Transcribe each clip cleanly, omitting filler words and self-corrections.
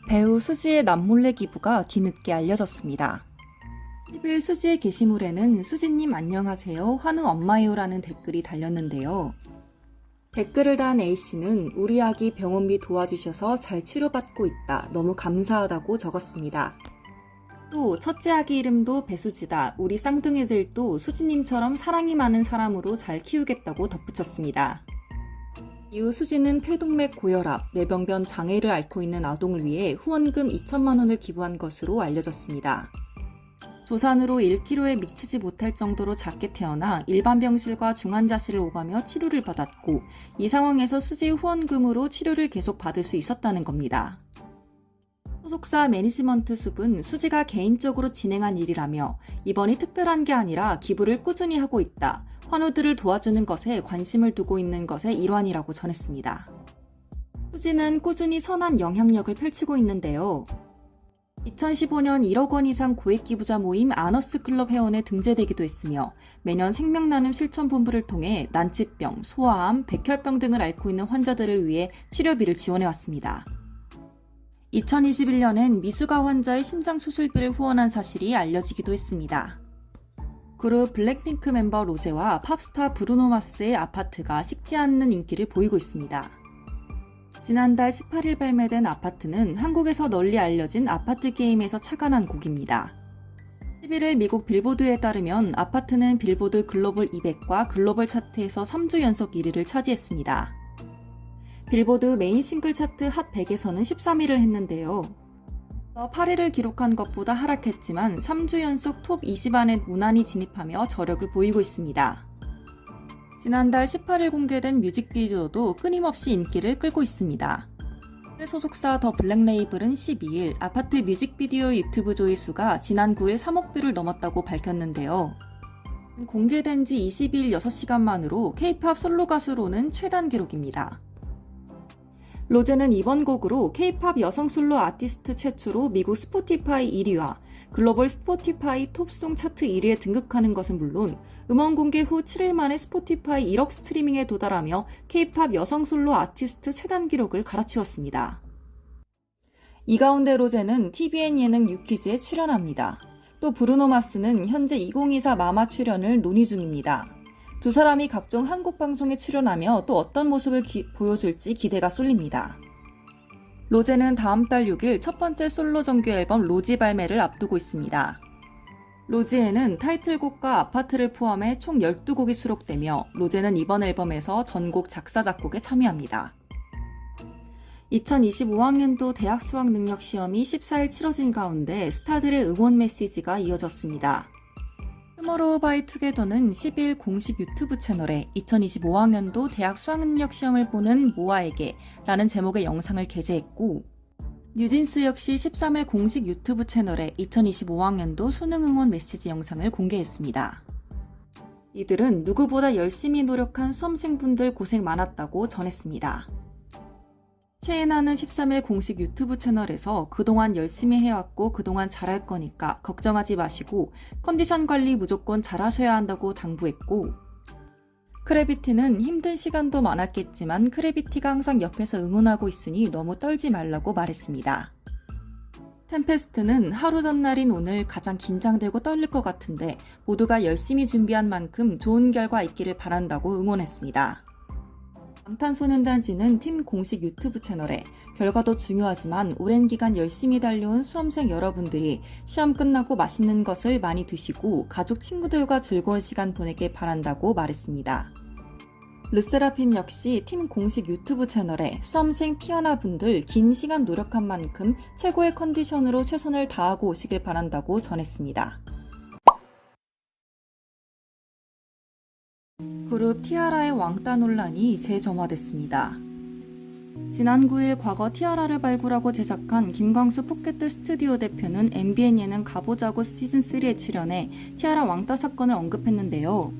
배우 수지의 남몰래 기부가 뒤늦게 알려졌습니다. 10일 수지의 게시물에는 수지님 안녕하세요, 환우 엄마요라는 댓글이 달렸는데요. 댓글을 단 A씨는 우리 아기 병원비 도와주셔서 잘 치료받고 있다. 너무 감사하다고 적었습니다. 또 첫째 아기 이름도 배수지다. 우리 쌍둥이들도 수지님처럼 사랑이 많은 사람으로 잘 키우겠다고 덧붙였습니다. 이후 수지는 폐동맥 고혈압, 뇌병변 장애를 앓고 있는 아동을 위해 후원금 2천만 원을 기부한 것으로 알려졌습니다. 조산으로 1kg에 미치지 못할 정도로 작게 태어나 일반 병실과 중환자실을 오가며 치료를 받았고 이 상황에서 수지 후원금으로 치료를 계속 받을 수 있었다는 겁니다. 소속사 매니지먼트 숲은 수지가 개인적으로 진행한 일이라며 이번이 특별한 게 아니라 기부를 꾸준히 하고 있다. 환우들을 도와주는 것에 관심을 두고 있는 것의 일환이라고 전했습니다. 수지는 꾸준히 선한 영향력을 펼치고 있는데요. 2015년 1억 원 이상 고액 기부자 모임 아너스클럽 회원에 등재되기도 했으며 매년 생명나눔 실천본부를 통해 난치병, 소아암, 백혈병 등을 앓고 있는 환자들을 위해 치료비를 지원해왔습니다. 2021년엔 미숙아 환자의 심장 수술비를 후원한 사실이 알려지기도 했습니다. 그룹 블랙핑크 멤버 로제와 팝스타 브루노 마스의 아파트가 식지 않는 인기를 보이고 있습니다. 지난달 18일 발매된 아파트는 한국에서 널리 알려진 아파트 게임에서 착안한 곡입니다. 11일 미국 빌보드에 따르면 아파트는 빌보드 글로벌 200과 글로벌 차트에서 3주 연속 1위를 차지했습니다. 빌보드 메인 싱글 차트 핫 100에서는 13위를 했는데요. 8위를 기록한 것보다 하락했지만 3주 연속 톱 20 안에 무난히 진입하며 저력을 보이고 있습니다. 지난달 18일 공개된 뮤직비디오도 끊임없이 인기를 끌고 있습니다. 소속사 더 블랙레이블은 12일 아파트 뮤직비디오 유튜브 조회수가 지난 9일 3억 뷰를 넘었다고 밝혔는데요. 공개된 지 22일 6시간 만으로 K-팝 솔로 가수로는 최단 기록입니다. 로제는 이번 곡으로 K-팝 여성 솔로 아티스트 최초로 미국 스포티파이 1위와 글로벌 스포티파이 톱송 차트 1위에 등극하는 것은 물론 음원 공개 후 7일 만에 스포티파이 1억 스트리밍에 도달하며 K-팝 여성 솔로 아티스트 최단 기록을 갈아치웠습니다. 이 가운데 로제는 TVN 예능 유퀴즈에 출연합니다. 또 브루노 마스는 현재 2024 마마 출연을 논의 중입니다. 두 사람이 각종 한국 방송에 출연하며 또 어떤 모습을 보여줄지 기대가 쏠립니다. 로제는 다음 달 6일 첫 번째 솔로 정규 앨범 로지 발매를 앞두고 있습니다. 로지에는 타이틀곡과 아파트를 포함해 총 12곡이 수록되며 로제는 이번 앨범에서 전곡 작사 작곡에 참여합니다. 2025학년도 대학 수학 능력 시험이 14일 치러진 가운데 스타들의 응원 메시지가 이어졌습니다. 투모로우바이투게더는 10일 공식 유튜브 채널에 2025학년도 대학 수학능력 시험을 보는 모아에게 라는 제목의 영상을 게재했고 뉴진스 역시 13일 공식 유튜브 채널에 2025학년도 수능 응원 메시지 영상을 공개했습니다. 이들은 누구보다 열심히 노력한 수험생분들 고생 많았다고 전했습니다. 최애나는 13일 공식 유튜브 채널에서 그동안 열심히 해왔고 그동안 잘할 거니까 걱정하지 마시고 컨디션 관리 무조건 잘하셔야 한다고 당부했고 크래비티는 힘든 시간도 많았겠지만 크래비티가 항상 옆에서 응원하고 있으니 너무 떨지 말라고 말했습니다. 템페스트는 하루 전날인 오늘 가장 긴장되고 떨릴 것 같은데 모두가 열심히 준비한 만큼 좋은 결과 있기를 바란다고 응원했습니다. 방탄소년단지는 팀 공식 유튜브 채널에 결과도 중요하지만 오랜 기간 열심히 달려온 수험생 여러분들이 시험 끝나고 맛있는 것을 많이 드시고 가족 친구들과 즐거운 시간 보내길 바란다고 말했습니다. 르세라핌 역시 팀 공식 유튜브 채널에 수험생 피아나 분들 긴 시간 노력한 만큼 최고의 컨디션으로 최선을 다하고 오시길 바란다고 전했습니다. 그룹 티아라의 왕따 논란이 재점화됐습니다. 지난 9일 과거 티아라를 발굴하고 제작한 김광수 포켓돌 스튜디오 대표는 MBN 예능 가보자고 시즌3에 출연해 티아라 왕따 사건을 언급했는데요.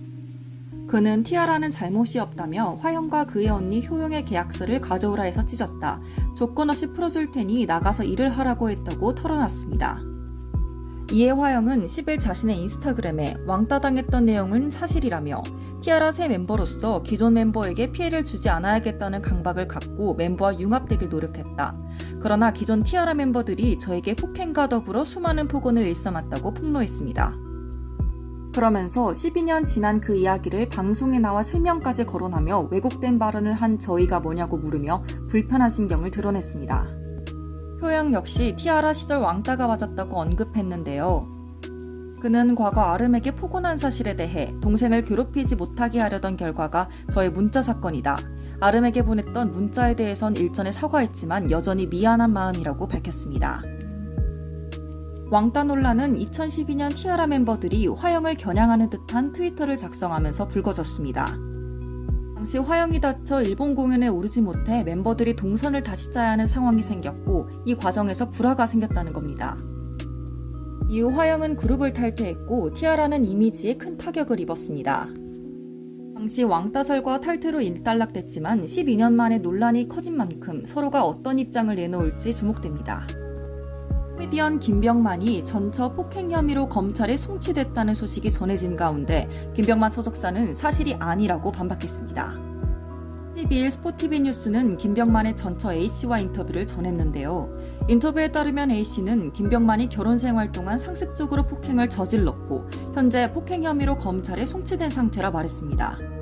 그는 티아라는 잘못이 없다며 화영과 그의 언니 효영의 계약서를 가져오라 해서 찢었다. 조건 없이 풀어줄 테니 나가서 일을 하라고 했다고 털어놨습니다. 이에 화영은 10일 자신의 인스타그램에 왕따당했던 내용은 사실이라며 티아라 새 멤버로서 기존 멤버에게 피해를 주지 않아야겠다는 강박을 갖고 멤버와 융합되길 노력했다. 그러나 기존 티아라 멤버들이 저에게 폭행과 더불어 수많은 폭언을 일삼았다고 폭로했습니다. 그러면서 12년 지난 그 이야기를 방송에 나와 실명까지 거론하며 왜곡된 발언을 한 저희가 뭐냐고 물으며 불편한 심경을 드러냈습니다. 효영 역시 티아라 시절 왕따가 맞았다고 언급했는데요. 그는 과거 아름에게 폭언한 사실에 대해 동생을 괴롭히지 못하게 하려던 결과가 저의 문자 사건이다. 아름에게 보냈던 문자에 대해선 일전에 사과했지만 여전히 미안한 마음이라고 밝혔습니다. 왕따 논란은 2012년 티아라 멤버들이 화영을 겨냥하는 듯한 트위터를 작성하면서 불거졌습니다. 당시 화영이 다쳐 일본 공연에 오르지 못해 멤버들이 동선을 다시 짜야 하는 상황이 생겼고 이 과정에서 불화가 생겼다는 겁니다. 이후 화영은 그룹을 탈퇴했고 티아라는 이미지에 큰 타격을 입었습니다. 당시 왕따설과 탈퇴로 일단락됐지만 12년 만에 논란이 커진 만큼 서로가 어떤 입장을 내놓을지 주목됩니다. 코미디언 김병만이 전처 폭행 혐의로 검찰에 송치됐다는 소식이 전해진 가운데 김병만 소속사는 사실이 아니라고 반박했습니다. 12일 스포티비 뉴스는 김병만의 전처 A씨와 인터뷰를 전했는데요. 인터뷰에 따르면 A씨는 김병만이 결혼 생활 동안 상습적으로 폭행을 저질렀고 현재 폭행 혐의로 검찰에 송치된 상태라 말했습니다.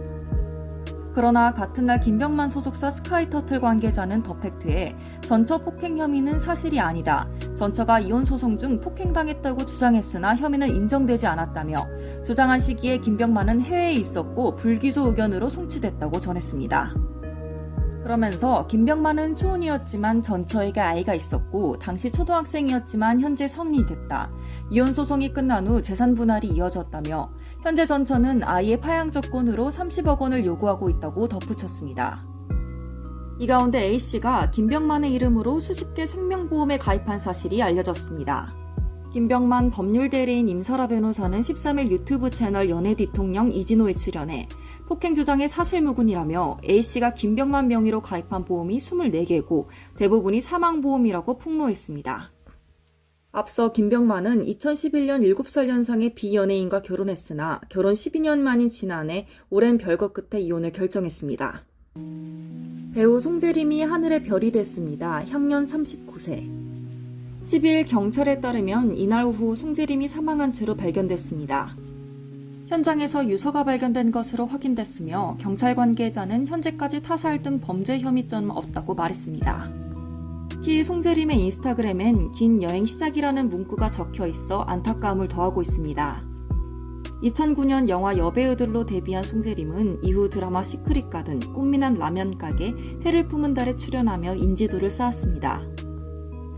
그러나 같은 날 김병만 소속사 스카이터틀 관계자는 더 팩트에 전처 폭행 혐의는 사실이 아니다. 전처가 이혼 소송 중 폭행당했다고 주장했으나 혐의는 인정되지 않았다며 주장한 시기에 김병만은 해외에 있었고 불기소 의견으로 송치됐다고 전했습니다. 그러면서 김병만은 초혼이었지만 전처에게 아이가 있었고 당시 초등학생이었지만 현재 성인이 됐다. 이혼 소송이 끝난 후 재산 분할이 이어졌다며 현재 전처는 아이의 파양 조건으로 30억 원을 요구하고 있다고 덧붙였습니다. 이 가운데 A씨가 김병만의 이름으로 수십 개 생명보험에 가입한 사실이 알려졌습니다. 김병만 법률대리인 임설아 변호사는 13일 유튜브 채널 연예뒤통령 이진호에 출연해 폭행 주장의 사실무근이라며 A씨가 김병만 명의로 가입한 보험이 24개고 대부분이 사망보험이라고 폭로했습니다. 앞서 김병만은 2011년 7살 연상의 비연예인과 결혼했으나 결혼 12년 만인 지난해 오랜 별거 끝에 이혼을 결정했습니다. 배우 송재림이 하늘의 별이 됐습니다. 향년 39세. 12일 경찰에 따르면 이날 오후 송재림이 사망한 채로 발견됐습니다. 현장에서 유서가 발견된 것으로 확인됐으며 경찰 관계자는 현재까지 타살 등 범죄 혐의점은 없다고 말했습니다. 특히 송재림의 인스타그램엔 긴 여행 시작이라는 문구가 적혀 있어 안타까움을 더하고 있습니다. 2009년 영화 여배우들로 데뷔한 송재림은 이후 드라마 시크릿 가든, 꽃미남 라면 가게, 해를 품은 달에 출연하며 인지도를 쌓았습니다.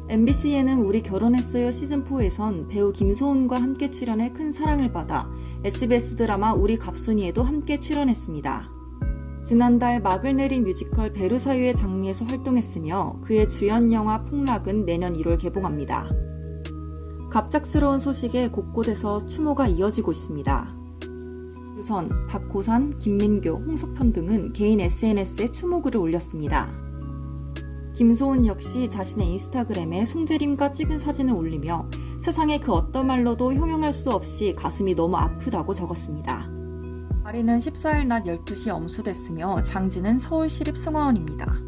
MBC 예능 우리 결혼했어요 시즌4에선 배우 김소은과 함께 출연해 큰 사랑을 받아 SBS 드라마 우리 갑순이에도 함께 출연했습니다. 지난달 막을 내린 뮤지컬 베르사유의 장미에서 활동했으며 그의 주연 영화 폭락은 내년 1월 개봉합니다. 갑작스러운 소식에 곳곳에서 추모가 이어지고 있습니다. 유선, 박호산, 김민교, 홍석천 등은 개인 SNS에 추모글을 올렸습니다. 김소은 역시 자신의 인스타그램에 송재림과 찍은 사진을 올리며 세상에 그 어떤 말로도 형용할 수 없이 가슴이 너무 아프다고 적었습니다. 아리는 14일 낮 12시에 엄수됐으며 장지는 서울시립승화원입니다.